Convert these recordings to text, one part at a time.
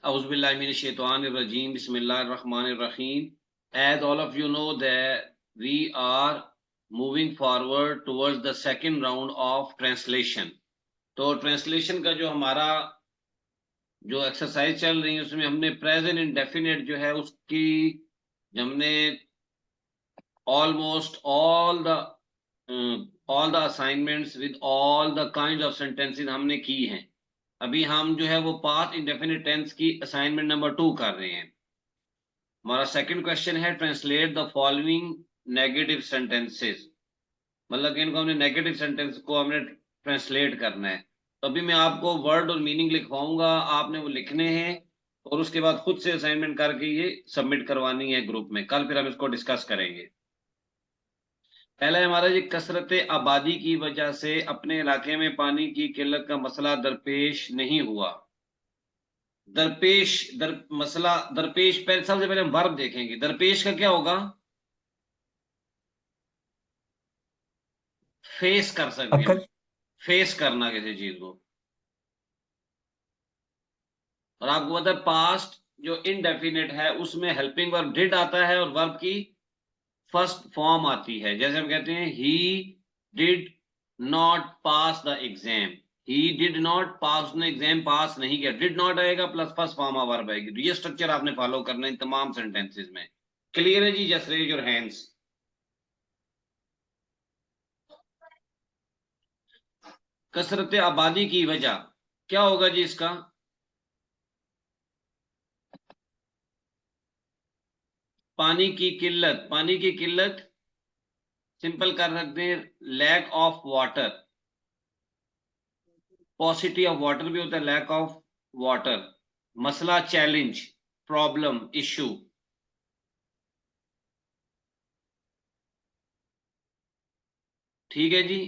Auzubillahiminash-shaytanir-rajim. Bismillahir-rahmanir-rahim. As all of you know that we are moving forward towards the second round of translation. तो translation का जो हमारा जो exercise चल रही है उसमें हमने प्रेजेंट इंडेफिनिट जो है उसकी हमने almost all the assignments with all the kind of sentences हमने की हैं। अभी हम जो है वो पास्ट इंडेफिनिट टेंस की असाइनमेंट नंबर 2 कर रहे हैं। हमारा सेकंड क्वेश्चन है translate the following negative sentences, मतलब कि इनको हमने नेगेटिव सेंटेंस को हमने ट्रांसलेट करना है। तो अभी मैं आपको वर्ड और मीनिंग लिखवाऊंगा, आपने वो लिखने हैं और उसके बाद खुद से असाइनमेंट करके ये सबमिट करवानी है ग्रुप में। कल फिर हम इसको डिस्कस करेंगे। पहला है हमारा जी, कसरत आबादी की वजह से अपने इलाके में पानी की किल्लत का मसला दरपेश नहीं हुआ। दरपेश मसला दरपेश, पहले सबसे पहले हम वर्ब देखेंगे। दरपेश का क्या होगा? फेस कर सकते हैं, फेस करना किसी चीज को। और आपको पता है पास्ट जो इनडेफिनेट है उसमें हेल्पिंग वर्ब डिड आता है और वर्ब की फर्स्ट फॉर्म आती है। जैसे हम कहते हैं he did not pass the exam, he did not pass, उसने एग्जाम पास नहीं किया। डिड नॉट आएगा plus first form of verb आएगी। ये स्ट्रक्चर आपने फॉलो करना है इन तमाम सेंटेंसेस में। क्लियर है जी? Just raise your hands. कसरत आबादी की वजह क्या होगा जी इसका? पानी की किल्लत, पानी की किल्लत सिंपल कर सकते हैं lack of water. Paucity of water भी होता है लैक ऑफ वाटर। मसला चैलेंज, प्रॉब्लम, इशू। ठीक है जी।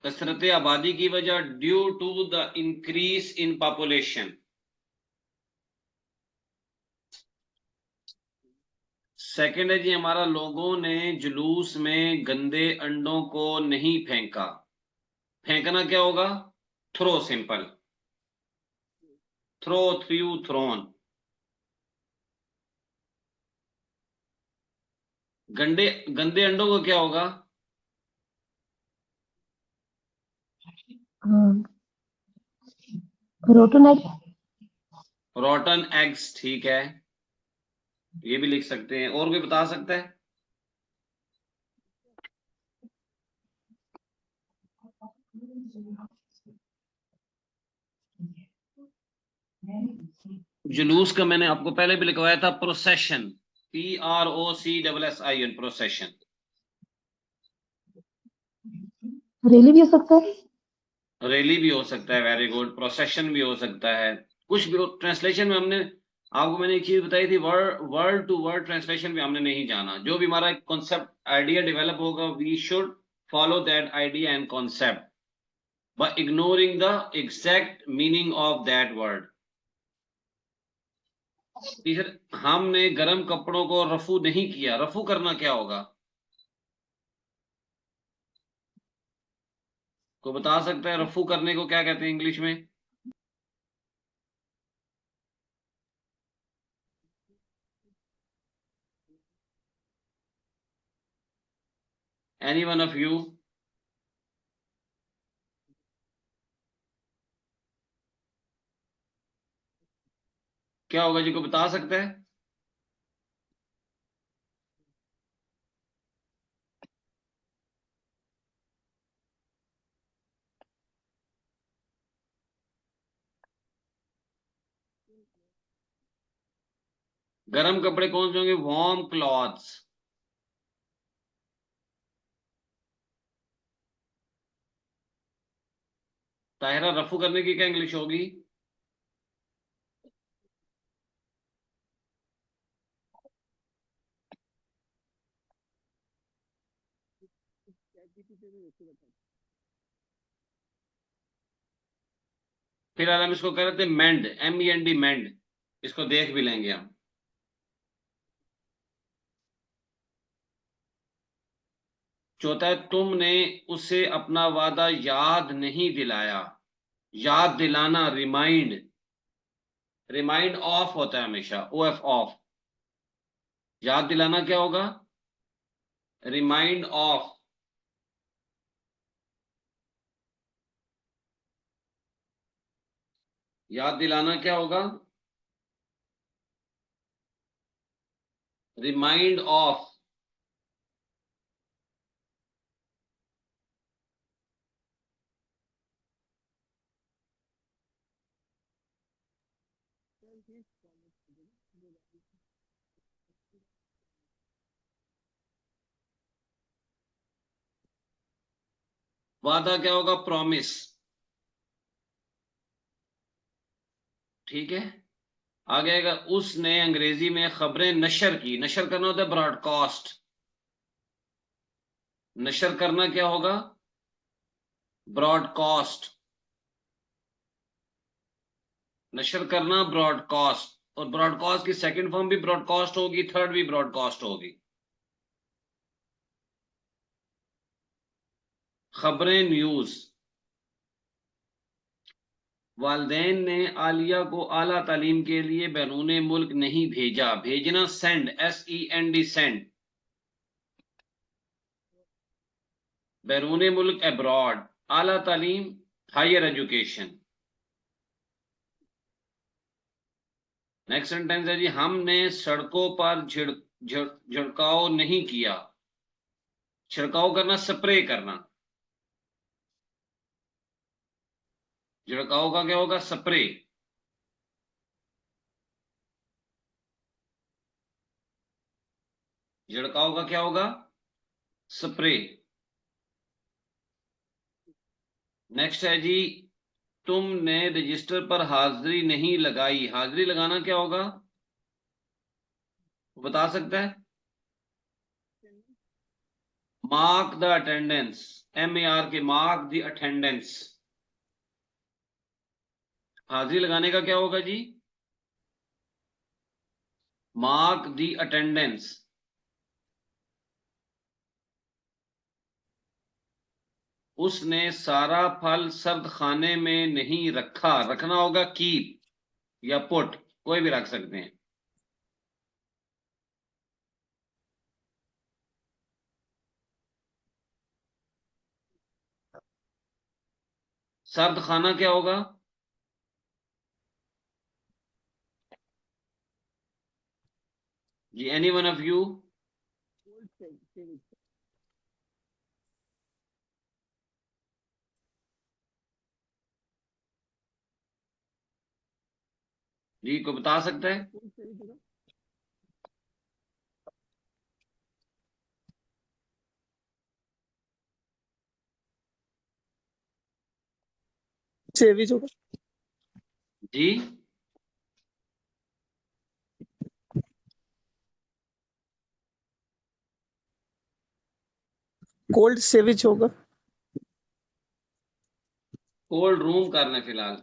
कसरत आबादी की वजह due to the increase in population. Second है जी हमारा, लोगों ने जुलूस में गंदे अंडों को नहीं फेंका। फेंकना क्या होगा? Throw, simple throw, threw, thrown. गंदे गंदे अंडों को क्या होगा? Rotten egg. रॉटन एग्स, ठीक है, ये भी लिख सकते हैं। और कोई बता सकता है? जुलूस का मैंने आपको पहले भी लिखवाया था, प्रोसेशन, PROCSSION, प्रोसेशन। रैली भी हो सकता है। रैली भी हो सकता है, वेरी गुड। प्रोसेशन भी हो सकता है, कुछ भी। ट्रांसलेशन में हमने आपको मैंने एक चीज बताई थी, वर्ड टू वर्ड ट्रांसलेशन भी हमने नहीं जाना। जो भी हमारा कॉन्सेप्ट आइडिया डेवलप होगा, we should follow that idea and concept by ignoring the exact meaning of that word। Teacher, हमने गर्म कपड़ों को रफू नहीं किया। रफू करना क्या होगा? को बता सकता है रफू करने को क्या कहते हैं इंग्लिश में? Any one of you? क्या होगा जी, को बता सकता है? गर्म कपड़े कौन से होंगे? Warm clothes. ताहिरा, रफू करने की क्या इंग्लिश होगी? फिर हम इसको कह रहे थे मेंड, MEND, मेंड। इसको देख भी लेंगे हम। चौथा है तुमने उसे अपना वादा याद नहीं दिलाया। याद दिलाना, रिमाइंड, रिमाइंड ऑफ होता है हमेशा, ओ एफ ऑफ। याद दिलाना क्या होगा? Remind of. याद दिलाना क्या होगा? Remind of. वादा क्या होगा? प्रॉमिस। ठीक है। आगे आएगा, उसने अंग्रेजी में खबरें नशर की। नशर करना होता है ब्रॉडकास्ट। नशर करना क्या होगा? ब्रॉडकास्ट। नशर करना ब्रॉडकास्ट। और ब्रॉडकास्ट की सेकंड फॉर्म भी ब्रॉडकास्ट होगी, थर्ड भी ब्रॉडकास्ट होगी। खबरें, न्यूज। वालदैन ने आलिया को आला तालीम के लिए बैरून मुल्क नहीं भेजा। भेजना, सेंड, SEND, सेंड। बैरून मुल्क, अब्रॉड। आला तालीम, हायर एजुकेशन। नेक्स्ट सेंटेंस है जी, हमने सड़कों पर झिड़काव नहीं किया। छिड़काव करना, स्प्रे करना। झिड़काव का क्या होगा? स्प्रे। झिड़काव का क्या होगा? स्प्रे। नेक्स्ट है जी, तुमने रजिस्टर पर हाजिरी नहीं लगाई। हाजिरी लगाना क्या होगा? बता सकता है? Mark the attendance. MAR के, मार्क द अटेंडेंस। हाजिरी लगाने का क्या होगा जी? Mark the attendance. उसने सारा फल सर्द खाने में नहीं रखा। रखना होगा कीप या पुट, कोई भी रख सकते हैं। सर्द खाना क्या होगा? जी, एनी वन ऑफ यू? जी, को बता सकता है? सेविज होगा। जी, कोल्ड सेविज होगा। कोल्ड रूम करना फिलहाल।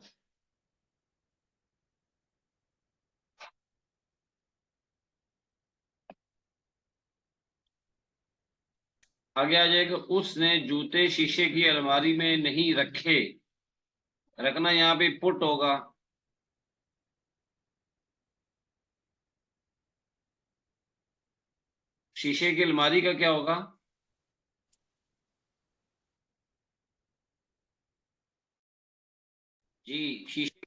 आगे आ जाएगा, उसने जूते शीशे की अलमारी में नहीं रखे। रखना यहाँ पे पुट होगा। शीशे की अलमारी का क्या होगा? जी, शीशे,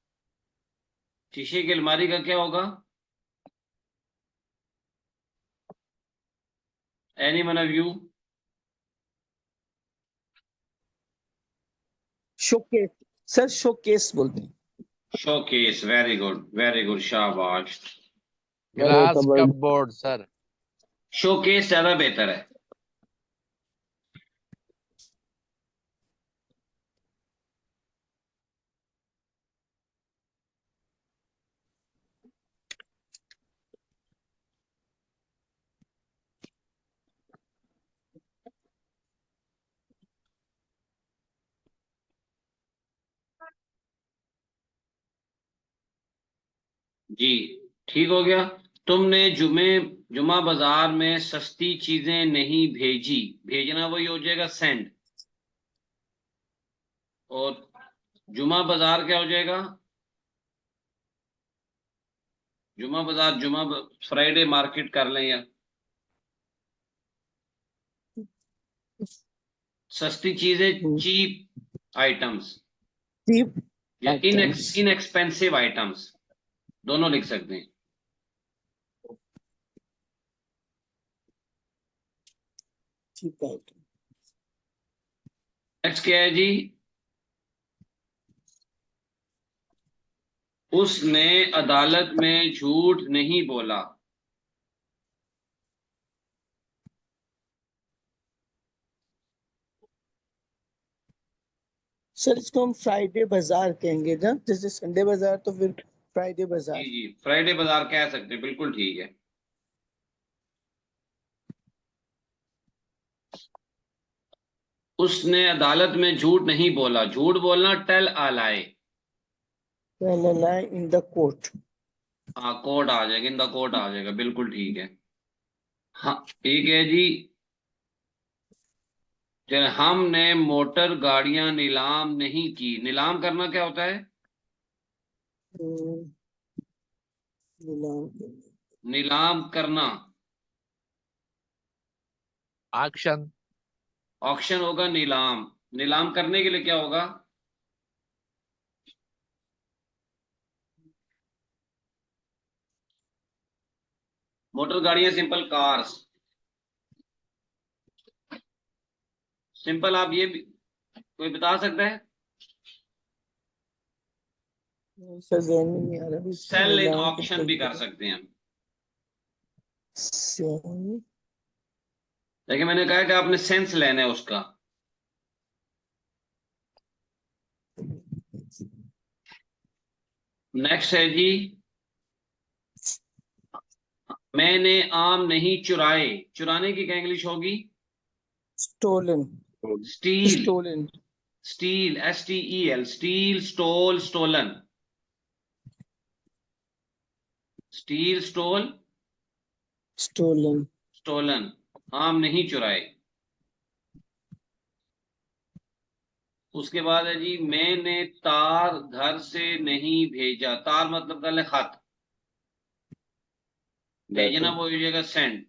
शीशे की अलमारी का क्या होगा? Any one of you? Showcase. Sir showcase बोलते हैं। Showcase. Very good, very good, शाबाश। Glass cupboard sir. शोकेस ज्यादा बेहतर है। जी, ठीक हो गया। तुमने जुमा बाजार में सस्ती चीजें नहीं भेजी, भेजना वही हो जाएगा सेंड, और जुमा बाजार क्या हो जाएगा? जुमा बाजार, फ्राइडे मार्केट कर लें, या सस्ती चीजें, चीप आइटम्स, चीप या आइटम्स। इनएक्सपेंसिव आइटम्स, दोनों लिख सकते हैं। Cheap item. नेक्स्ट क्या है जी? उसने अदालत में झूठ नहीं बोला। सर इसको हम फ्राइडे बाजार कहेंगे ना, जैसे संडे बाजार तो फिर फ्राइडे जी बाजार। जी, फ्राइडे बाजार कह सकते हैं, बिल्कुल ठीक है। उसने अदालत में झूठ नहीं बोला, झूठ बोलना tell a lie. In the court. हाँ, कोर्ट आ जाएगा, इन द कोर्ट आ जाएगा, बिल्कुल ठीक है। हाँ, ठीक है जी। जब हमने मोटर गाड़ियां नीलाम नहीं की, नीलाम करना क्या होता है? नीलाम करना, ऑक्शन। ऑक्शन होगा नीलाम। नीलाम करने के लिए क्या होगा? मोटर गाड़ियां, सिंपल कार्स। सिंपल, आप ये भी कोई बता सकता है? सर ज़हन में नहीं आ रहा अभी। सेल इन नीलाम ऑक्शन करते भी कर हैं। सकते हैं हम। सेल। देखिए, मैंने कहा कि आपने सेंस लेना है उसका। नेक्स्ट है जी, मैंने आम नहीं चुराए, चुराने की क्या इंग्लिश होगी? Stolen. Steal. Stolen. Steal, STEL, steal, stole, stolen. Steal, stole, stolen. Stolen. आम नहीं चुराए। उसके बाद है जी, मैंने तार घर से नहीं भेजा, तार मतलब पहले खत, भेजना वो हो जाएगा सेंड।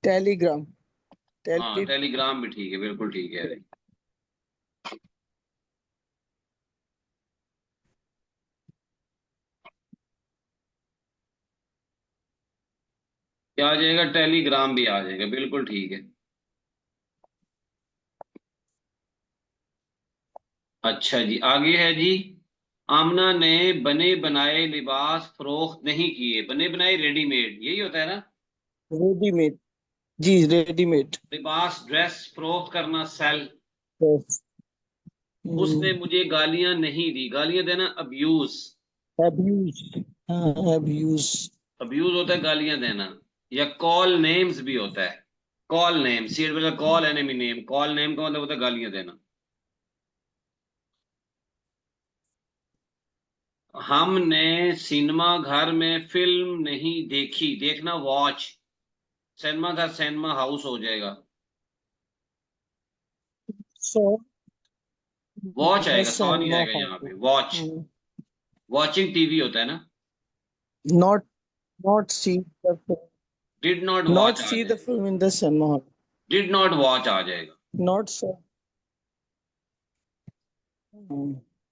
टेलीग्राम। हाँ, टेलीग्राम भी ठीक है, बिल्कुल ठीक है। क्या आ जाएगा? टेलीग्राम भी आ जाएगा, बिल्कुल ठीक है। अच्छा जी, आगे है जी, आमना ने बने बनाए लिबास फरोख्त नहीं किए, बने बनाए रेडीमेड, यही होता है ना? रेडीमेड। जी रेडीमेड। लिबास, ड्रेस फरोख्त करना, सेल। यस। उसने मुझे गालियां नहीं दी, गालियां देना अब्यूज। अब्यूज। हाँ अब्यूज। अब्यूज होता है गालियां देना। या कॉल नेम्स भी होता है। कॉल नेम, सी मतलब call, enemy name, call name का मतलब होता है गालियां देना। हमने सिनेमा घर में फिल्म नहीं देखी, देखना वॉच, सिनेमा घर सिनेमा हाउस हो जाएगा। सो वॉच द आएगा, सॉ नहीं सिनेमा आएगा यहाँ हॉल। पे, वॉच। वॉचिंग टीवी होता है ना। Not not see the film. Did not not watch आ सी द जाएगा। Film in the cinema hall. Did not watch आ जाएगा। Not so.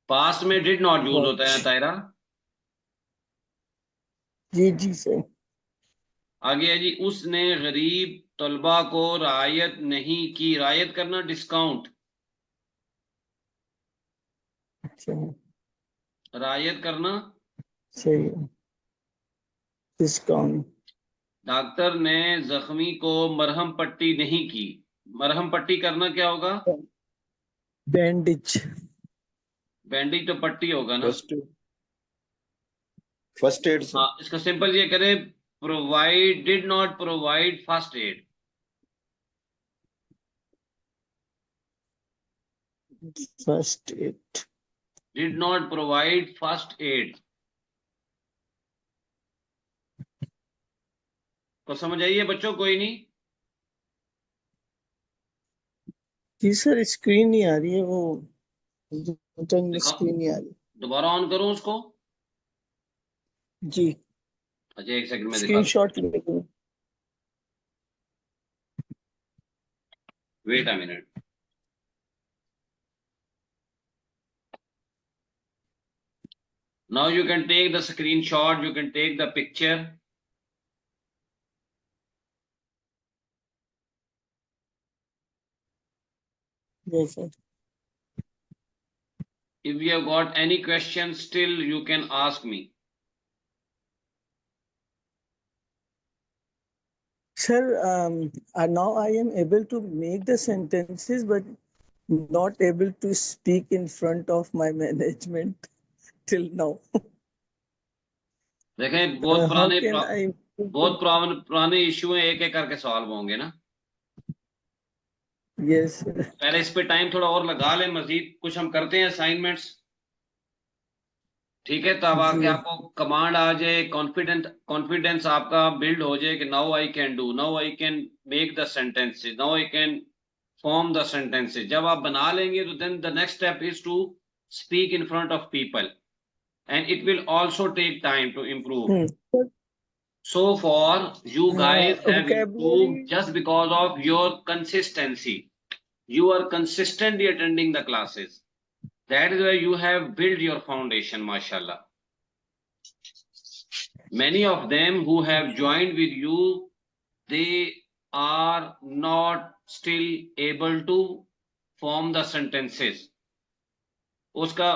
पास्ट में डिड नॉट यूज होता है वॉच। तायरा। जी जी सर। आगे है जी, उसने गरीब तलबा को रियायत नहीं की, रियायत करना डिस्काउंट, अच्छा रियायत करना। सही है। डिस्काउंट। डॉक्टर ने जख्मी को मरहम पट्टी नहीं की, मरहम पट्टी करना क्या होगा? बैंडेज। बैंडेज तो पट्टी होगा ना। फर्स्ट एड से। हाँ, इसका सिंपल ये करें, provide, did not provide first aid. First aid. Did not provide first aid. तो समझ आइए बच्चों, कोई नहीं? जी सर, स्क्रीन नहीं आ रही है, वो टंग में दिखाओ, स्क्रीन नहीं आ रही। दोबारा ऑन करूं उसको? जी, अच्छा, एक सेकंड में दिखाता हूँ। स्क्रीनशॉट ले लो। Wait a minute. Now you can take the screenshot, you can take the picture. Yes, sir. If you have got any questions, still you can ask me. Sir, now I am able to make the sentences, but not able to speak in front of my management till now. देखें, How can I? बहुत पुराने issue हैं, एक एक करके solve होंगे ना। Yes, sir. पहले इस पे टाइम थोड़ा और लगा लें, मजीद कुछ हम करते हैं असाइनमेंट्स, ठीक है? तब आके जी। आपको कमांड आ जाए, कॉन्फिडेंस आपका बिल्ड हो जाए कि now I can do, now I can make the sentences, now I can form the sentences. जब आप बना लेंगे तो then the next step is to speak in front of people, and it will also take time to improve. So far you guys have improved Vocabulary. just because of your consistency. You are consistently attending the classes. That is why you have built your foundation, mashallah. Many of them who have joined with you, they are not still able to form the sentences. उसका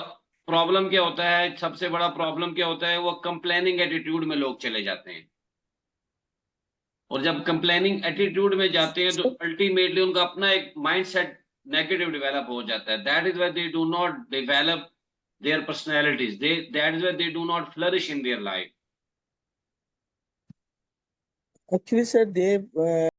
problem क्या होता है? सबसे बड़ा problem क्या होता है? वो कंप्लेनिंग एटीट्यूड में लोग चले जाते हैं, और जब कंप्लेनिंग एटीट्यूड में जाते हैं तो अल्टीमेटली उनका अपना एक माइंडसेट नेगेटिव डेवलप हो जाता है। That is why they do not develop their personalities, that is why they do not flourish in their life. Actually, sir, they